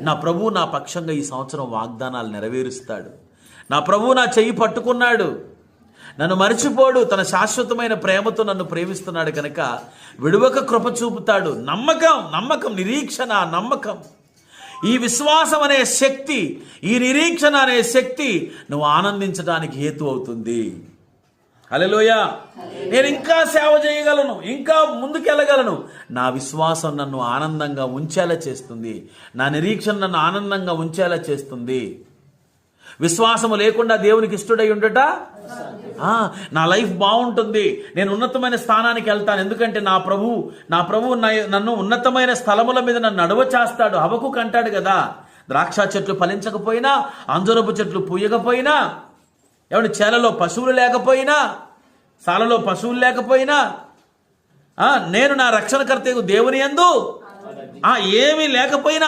నా ప్రభువు నా పక్షంగా ఈ సంవత్సరం వాగ్దానాలు నెరవేరుస్తాడు. నా ప్రభువు నా చెయ్యి పట్టుకున్నాడు, నన్ను మరిచిపోడు, తన శాశ్వతమైన ప్రేమతో నన్ను ప్రేమిస్తున్నాడు కనుక విడువక కృప చూపుతాడు. నమ్మకం, నమ్మకం, నిరీక్షణ, నమ్మకం. ఈ విశ్వాసం అనే శక్తి, ఈ నిరీక్షణ అనే శక్తి నువ్వు ఆనందించడానికి హేతు అవుతుంది. హల్లెలూయా. నేను ఇంకా సేవ చేయగలను, ఇంకా ముందుకెళ్ళగలను. నా విశ్వాసం నన్ను ఆనందంగా ఉంచేలా చేస్తుంది, నా నిరీక్షణ నన్ను ఆనందంగా ఉంచేలా చేస్తుంది. విశ్వాసము లేకుండా దేవునికి ఇష్టడై ఉండట నా లైఫ్ బాగుంటుంది, నేను ఉన్నతమైన స్థానానికి వెళ్తాను, ఎందుకంటే నా ప్రభు నన్ను ఉన్నతమైన స్థలముల మీద నన్ను నడువ చేస్తాడు. హబక్కూకు అంటాడు కదా, ద్రాక్ష చెట్లు ఫలించకపోయినా, అంజూరపు చెట్లు పూయకపోయినా, ఏమంటే చేలలో పశువులు లేకపోయినా, సాలలో పశువులు లేకపోయినా, నేను నా రక్షణకర్తకు దేవుని యందు ఏమీ లేకపోయినా